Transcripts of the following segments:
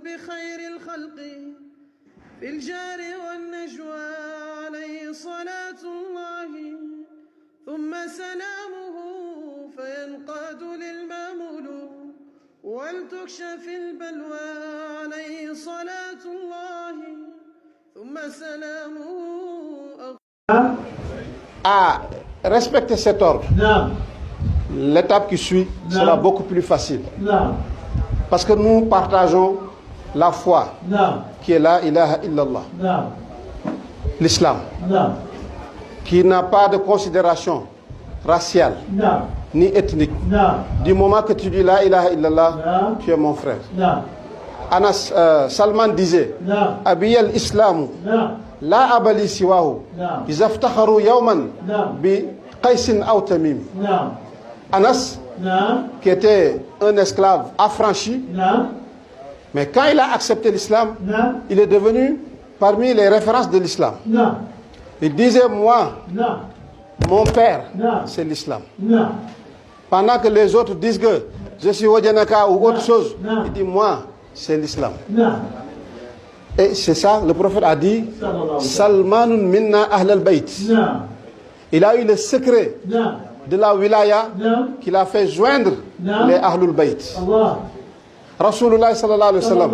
بخير الخلق في الجار والنجوى عليه صلاة الله ثم سلامه فينقاد للمامول ولتكشف البلوى عليه صلاة الله ثم سلامه. À respecter cet ordre, l'étape qui suit sera beaucoup plus facile. Parce que nous partageons la foi qui est la ilaha illallah. L'islam qui n'a pas de considération raciale ni ethnique. Du moment que tu dis la ilaha illallah, tu es mon frère. Anas Salman disait Abiyal Islamu la abali siwahu izaftakharu yawman bi Qaisin aw Tamim. Anas, qui était un esclave affranchi, mais quand il a accepté l'islam, il est devenu parmi les références de l'islam. Il disait, moi, mon père, c'est l'islam. Pendant que les autres disent que je suis Wadianaka ou autre chose, il dit, moi, c'est l'islam. Et c'est ça, le prophète a dit, Salmanun minna ahlal bayt. Il a eu le secret de la wilaya qu'il a fait joindre les Ahlul Bayt. Rasulullah sallallahu alayhi wa sallam.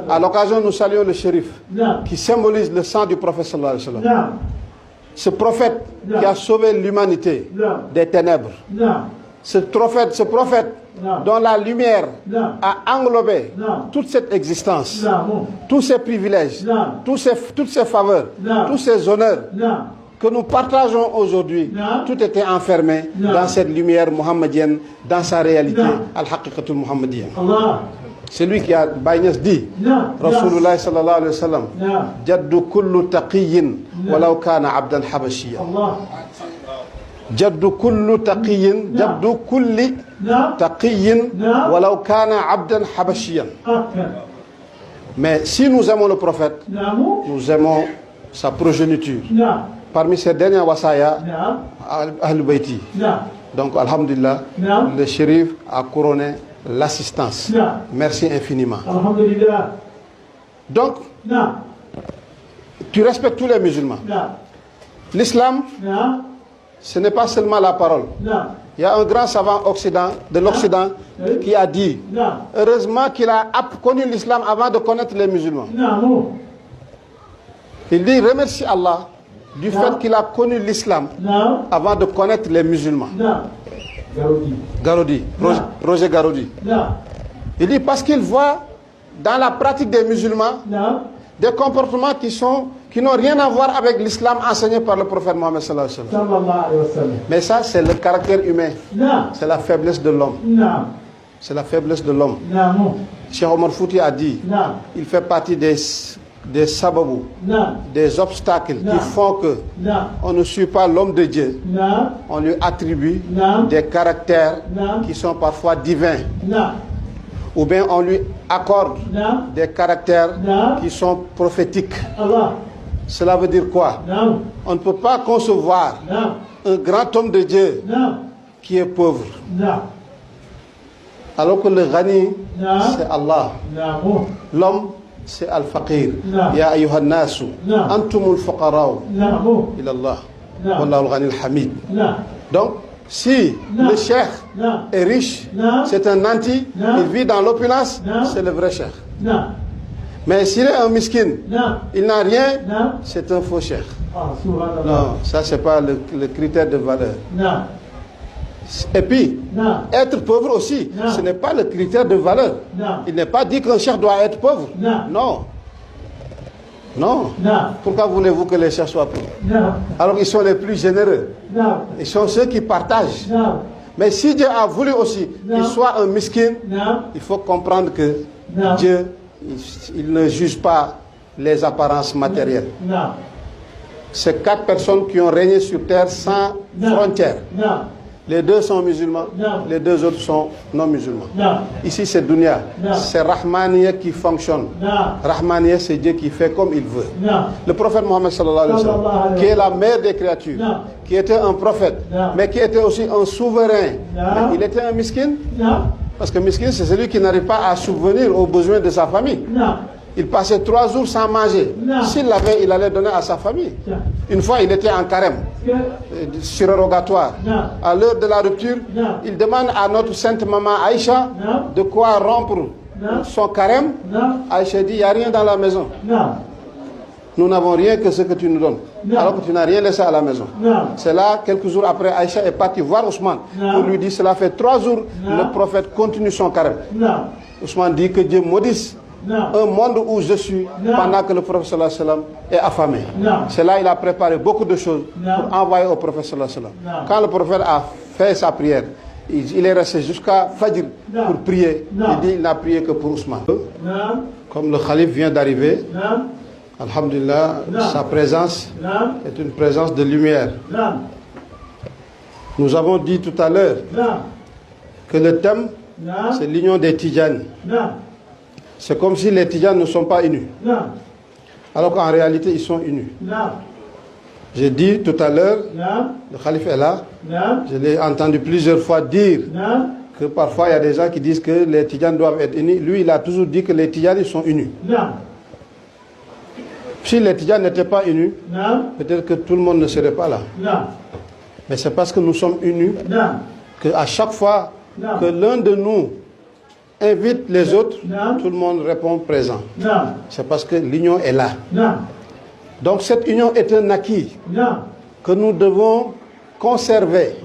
À l'occasion, nous saluons le shérif qui symbolise le sang du prophète sallallahu alayhi wa sallam. Ce prophète qui a sauvé l'humanité des ténèbres. Ce prophète dont la lumière a englobé toute cette existence, tous ces privilèges, toutes ces faveurs, tous ces honneurs que nous partageons aujourd'hui, tout était enfermé dans cette lumière mohammedienne, dans sa réalité, al-haqiqatul muhammadienne. C'est lui qui a Baïnes dit, Rasulullah sallallahu alayhi wa sallam, Jaddu kullu taqiyyin walau kana abdan habashiyya. Jaddu kullu taqiyyin, jaddu kulli taqiyyin walau kana abdan habashiyyan. Mais si nous aimons le prophète, nous aimons sa progéniture. Parmi ces derniers wasaya, Ahlul Bayti. Donc, alhamdulillah, le shérif a couronné l'assistance. Merci infiniment. Donc, tu respectes tous les musulmans. L'islam, ce n'est pas seulement la parole. Il y a un grand savant de l'Occident qui a dit, heureusement qu'il a connu l'islam avant de connaître les musulmans. Il dit, remercie Allah du fait qu'il a connu l'islam avant de connaître les musulmans. Garodi, Roger Garodi. Il dit parce qu'il voit dans la pratique des musulmans des comportements qui n'ont rien à voir avec l'islam enseigné par le prophète Mohammed sallallahu alayhi wa sallam. Mais ça, c'est le caractère humain. C'est la faiblesse de l'homme. C'est la faiblesse de l'homme. Cheikh Omar Fouti a dit, il fait partie des sababous, des obstacles qui font que on ne suit pas l'homme de Dieu. On lui attribue des caractères qui sont parfois divins. Ou bien on lui accorde des caractères qui sont prophétiques. Cela veut dire quoi? On ne peut pas concevoir un grand homme de Dieu qui est pauvre. Alors que le Ghani, c'est Allah. L'homme, c'est Al-Faqir. Ya ayyuhan nasu, antumul fuqara'u ila Allah. Wallahu al-Ghani al-Hamid. Donc, si le cheikh est riche, c'est un nanti, il vit dans l'opulence, c'est le vrai cheikh. Mais s'il est un miskin, il n'a rien, c'est un faux cheikh. Non, ça c'est pas le critère de valeur. Et puis, être pauvre aussi, ce n'est pas le critère de valeur. Il n'est pas dit qu'un cheikh doit être pauvre. Non. Non. Pourquoi voulez-vous que les chefs soient pauvres? Alors ils sont les plus généreux. Ils sont ceux qui partagent. Mais si Dieu a voulu aussi qu'il soit un miskin, il faut comprendre que Dieu, il ne juge pas les apparences matérielles. C'est 4 personnes qui ont régné sur terre sans frontières. Les 2 sont musulmans, les 2 autres sont non musulmans. Ici c'est Dunya, c'est Rahmaniya qui fonctionne. Rahmaniya, c'est Dieu qui fait comme il veut. Le prophète Mohammed sallallahu alayhi wa sallam, qui est la mère des créatures, qui était un prophète, mais qui était aussi un souverain. Mais il était un miskin. Parce que miskin, c'est celui qui n'arrive pas à subvenir aux besoins de sa famille. Il passait 3 jours sans manger. S'il l'avait, il allait donner à sa famille. Une fois, il était en carême, surrogatoire. À l'heure de la rupture, il demande à notre sainte maman Aïcha de quoi rompre son carême. Aïcha dit, il n'y a rien dans la maison. Nous n'avons rien que ce que tu nous donnes. Alors que tu n'as rien laissé à la maison. C'est là, quelques jours après, Aïcha est partie voir Ousmane pour lui dire, cela fait 3 jours, le prophète continue son carême. Ousmane dit que Dieu maudisse un monde où je suis pendant que le prophète sallallahu alayhi wa sallam est affamé. C'est là il a préparé beaucoup de choses pour envoyer au prophète sallallahu alayhi wa sallam. Quand le prophète a fait sa prière, il est resté jusqu'à Fajr pour prier. Il dit il n'a prié que pour Ousmane. Comme le calife vient d'arriver, alhamdulillah, sa présence est une présence de lumière. Nous avons dit tout à l'heure que le thème, c'est l'union des Tidjanes. C'est comme si les Tidjanes ne sont pas unis. Alors qu'en réalité, ils sont unis. J'ai dit tout à l'heure, le calife est là, je l'ai entendu plusieurs fois dire que parfois il y a des gens qui disent que les Tidjanes doivent être unis. Lui, il a toujours dit que les Tidjanes sont unis. Si les Tidjanes n'étaient pas unis, peut-être que tout le monde ne serait pas là. Mais c'est parce que nous sommes unis qu'à chaque fois que l'un de nous invite les autres, tout le monde répond présent. C'est parce que l'union est là. Donc cette union est un acquis que nous devons conserver.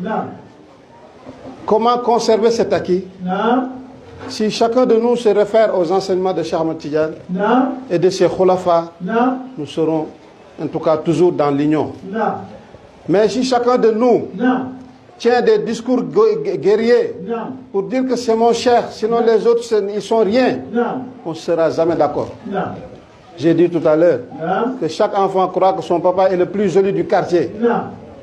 Comment conserver cet acquis? Si chacun de nous se réfère aux enseignements de Cheikh Ahmed Tidiane et de ses khulafa, nous serons en tout cas toujours dans l'union. Mais si chacun de nous tient des discours guerriers pour dire que c'est mon cher, sinon les autres ils sont rien, on ne sera jamais d'accord. J'ai dit tout à l'heure que chaque enfant croit que son papa est le plus joli du quartier.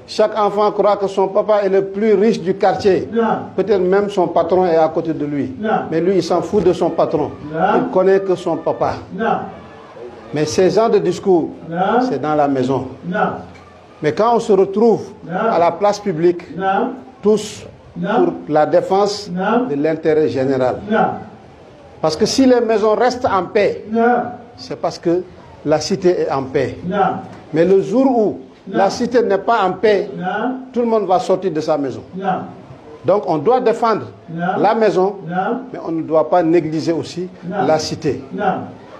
Chaque enfant croit que son papa est le plus riche du quartier. Peut-être même son patron est à côté de lui. Mais lui, il s'en fout de son patron. Il connaît que son papa. Mais ces genres de discours, c'est dans la maison. Mais quand on se retrouve à la place publique, tous pour la défense de l'intérêt général. Parce que si les maisons restent en paix, c'est parce que la cité est en paix. Mais le jour où la cité n'est pas en paix, tout le monde va sortir de sa maison. Donc on doit défendre la maison, mais on ne doit pas négliger aussi la cité.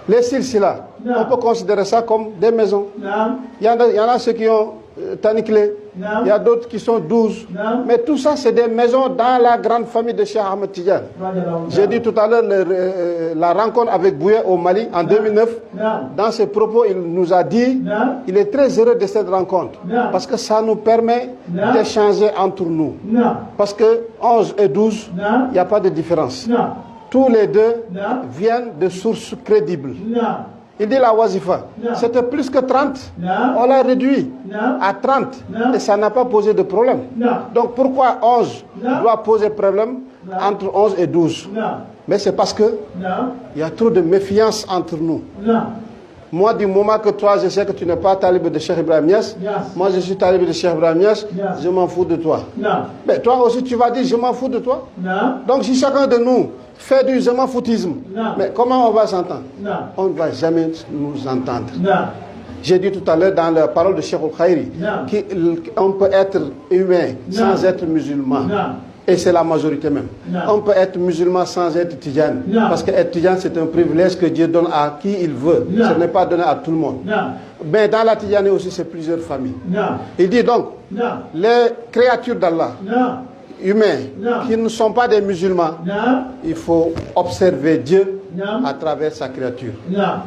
Les silsila, on peut considérer ça comme des maisons. Il y en a ceux qui ont Tanikle, il y a d'autres qui sont 12. Mais tout ça, c'est des maisons dans la grande famille de Cheikh Ahmed Tidiane. J'ai dit tout à l'heure la rencontre avec Bouye au Mali en 2009. Dans ses propos, il nous a dit il est très heureux de cette rencontre parce que ça nous permet d'échanger entre nous. Parce que 11 et 12, il n'y a pas de différence. Tous les deux viennent de sources crédibles. Il dit la wazifa, c'était plus que 30, on l'a réduit à 30 et ça n'a pas posé de problème. Donc pourquoi 11 doit poser problème entre 11 et 12? Mais c'est parce que il y a trop de méfiance entre nous. Moi, du moment que toi, je sais que tu n'es pas talibé de Cheikh Ibrahim Niasse, moi je suis talibé de Cheikh Ibrahim Niasse, je m'en fous de toi. Mais toi aussi, tu vas dire je m'en fous de toi. Donc si chacun de nous fait du je m'en foutisme, mais comment on va s'entendre? On ne va jamais nous entendre. J'ai dit tout à l'heure dans la parole de Cheikh Al-Khairi qu'on peut être humain sans être musulman. Et c'est la majorité même. On peut être musulman sans être tidjane. Parce que être tidjane, c'est un privilège que Dieu donne à qui il veut. Ce n'est pas donné à tout le monde. Mais dans la tidjane aussi, c'est plusieurs familles. Il dit donc, les créatures d'Allah, humains, qui ne sont pas des musulmans, il faut observer Dieu à travers sa créature.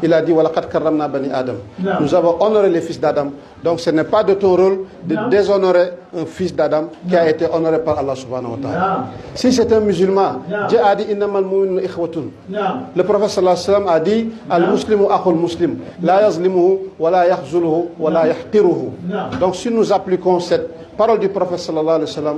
Il a dit, Walaqad karramna bani Adam. Nous avons honoré les fils d'Adam. Donc ce n'est pas de ton rôle de déshonorer un fils d'Adam qui a été honoré par Allah subhanahu wa ta'ala. Si c'est un musulman, Dieu a dit innamal mu'minuna ikhwatun. Le prophète sallallahu alayhi wa sallam a dit al-muslimu akhul muslim, la yazlimuhu wa la yakhzuluhu wa la yahqiruhu. Donc si nous appliquons cette parole du prophète sallallahu alayhi wa sallam,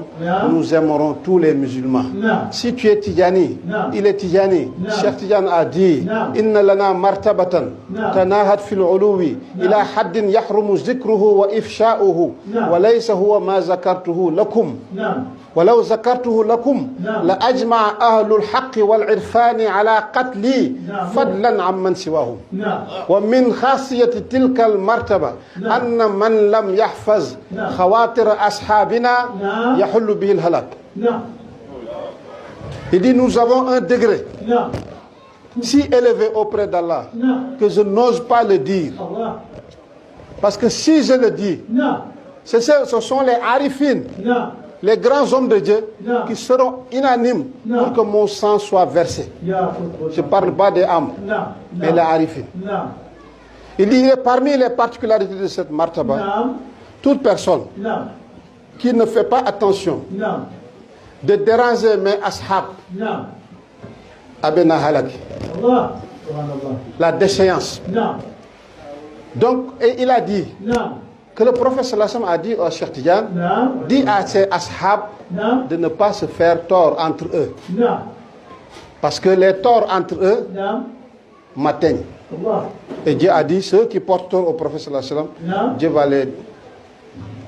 nous aimerons tous les musulmans. Si tu es Tidjani, il est Tidjani. Cheikh Tidjane a dit inna lana martabatan tanahat fil uluwi ila haddin yahrumu zikruhu wa ifsha'uhu wa laysa huwa ma zakartuhu lakum. ولو ذكرته لكم لأجمع أهل الحق والعرفان على قتلي فضلا عمن سواهم ومن خاصية تلك المرتبة أن من لم يحفظ خواطر أصحابنا يحل به الهلاك. Il dit nous avons un degré si élevé auprès d'Allah que je n'ose pas le dire. Parce que si je le dis, ce sont les arifines, les grands hommes de Dieu qui seront unanimes pour que mon sang soit versé. Je ne parle pas des âmes, mais les arifines. Il dit parmi les particularités de cette martaba, toute personne qui ne fait pas attention de déranger mes ashab, Abena Halaki, la déchéance. Donc, et il a dit que le prophète sallallahu a dit au Cheikh Tidiane, dit à ses ashab de ne pas se faire tort entre eux. Parce que les torts entre eux m'atteignent. Et Dieu a dit, ceux qui portent tort au prophète sallallahu, Dieu va les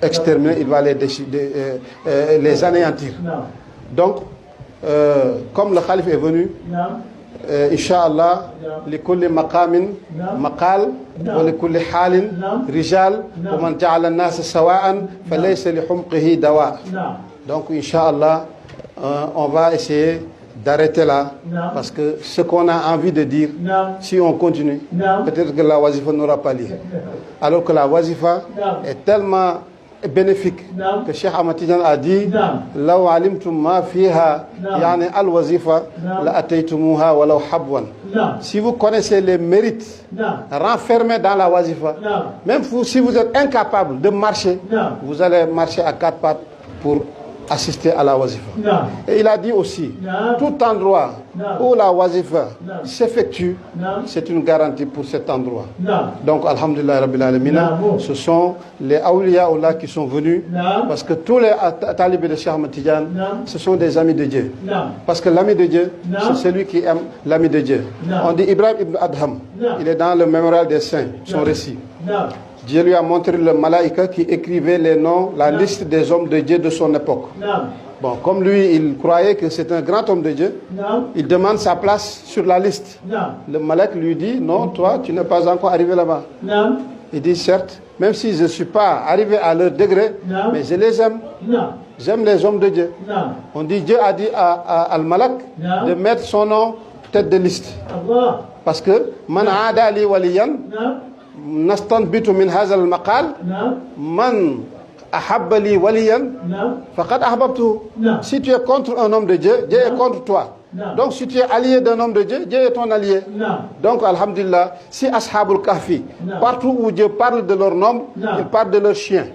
exterminer, il va les anéantir. Donc, comme le calife est venu, Inch'Allah, likulli maqamin maqal, wa likulli halin rijal, wa man ja'ala an-nas sawa'an, falaysa li humqihi dawa. Donc, Inch'Allah, on va essayer d'arrêter là, parce que ce qu'on a envie de dire, si on continue, peut-être que la wazifa n'aura pas lieu. Alors que la wazifa est tellement bénéfique que Cheikh Ahmad Tidiane a dit law alimtum ma fiha yani al wazifa la ataytumuha walaw habwan. Si vous connaissez les mérites renfermés dans la wazifa, même si vous êtes incapable de marcher, vous allez marcher à quatre pattes pour assister à la wazifa. Et il a dit aussi, tout endroit où la wazifa s'effectue, c'est une garantie pour cet endroit. Donc, alhamdulillah rabbil alamina, ce sont les awliya Allah qui sont venus, parce que tous les talibés de Cheikh Ahmad Tidiane, ce sont des amis de Dieu. Parce que l'ami de Dieu, c'est celui qui aime l'ami de Dieu. On dit Ibrahim ibn Adham, il est dans le mémorial des saints, son récit. Dieu lui a montré le malaïka qui écrivait les noms, la liste des hommes de Dieu de son époque. Bon, comme lui, il croyait que c'est un grand homme de Dieu, il demande sa place sur la liste. Le malaïka lui dit, non, toi, tu n'es pas encore arrivé là-bas. Il dit, certes, même si je ne suis pas arrivé à leur degré, mais je les aime. J'aime les hommes de Dieu. On dit, Dieu a dit à Al-Malak de mettre son nom tête de liste. Parce que, man aada li waliyan, nastanbitu min hazal maqal man ahabba li waliyan faqad ahbabtuhu. Si tu es contre un homme de Dieu, Dieu est contre toi. Donc si tu es allié d'un homme de Dieu, Dieu est ton allié. Donc alhamdulillah, si Ashabul Kahfi, partout où Dieu parle de leur nom, il parle de leur chien.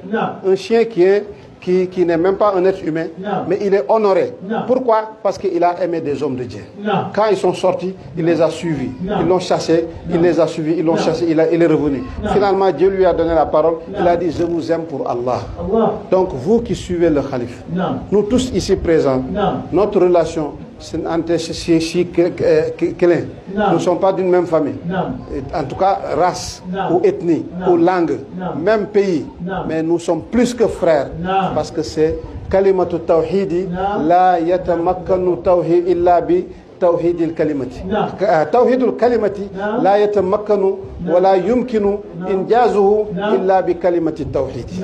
Un chien qui n'est même pas un être humain, mais il est honoré. Pourquoi? Parce qu'il a aimé des hommes de Dieu. Quand ils sont sortis, il les a suivis. Ils l'ont chassé, il les a suivis, ils l'ont chassé, il est revenu. Finalement, Dieu lui a donné la parole. Il a dit, je vous aime pour Allah. Donc, vous qui suivez le calife, nous tous ici présents, notre relation, nous ne sommes pas d'une même famille. En tout cas, race, ou ethnie, ou langue, même pays. Mais nous sommes plus que frères. Parce que c'est kalimatu tawhidi la yatamakkanu tawhid illa bi tawhidil kalimati. Tawhidul kalimati la yatamakkanu wa la yumkinu injazuhu illa bi kalimati tawhidi.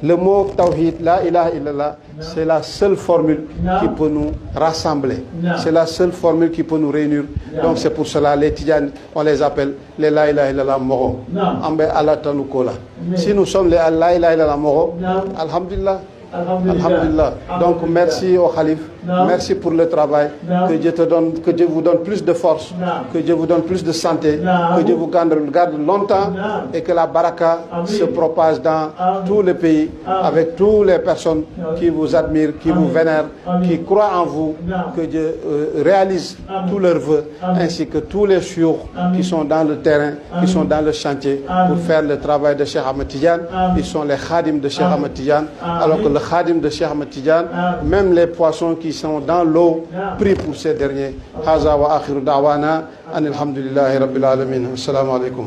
Le mot tawhid, la ilaha illallah, c'est la seule formule qui peut nous rassembler. C'est la seule formule qui peut nous réunir. Donc c'est pour cela les Tidjanes, on les appelle les la ilaha illallah moro. Ambe Allah tanukola. Si nous sommes les la ilaha illallah moro, alhamdulillah. Alhamdulillah. Donc merci au Khalif, merci pour le travail, que Dieu vous donne plus de force, que Dieu vous donne plus de santé, que Dieu vous garde longtemps et que la baraka se propage dans tout le pays avec toutes les personnes qui vous admirent, qui vous vénèrent, qui croient en vous, que Dieu réalise tous leurs vœux, ainsi que tous les chouurs qui sont dans le terrain, qui sont dans le chantier pour faire le travail de Cheikh Ahmad Tidiane. Ils sont les khadim de Cheikh Ahmad Tidiane, alors que le khadim de Cheikh Ahmad Tidiane, même les poissons qui sont dans l'eau, prient pour ces derniers. Haza wa akhiru da'wana, anilhamdulillahi rabbil alamin. Assalamu alaikum.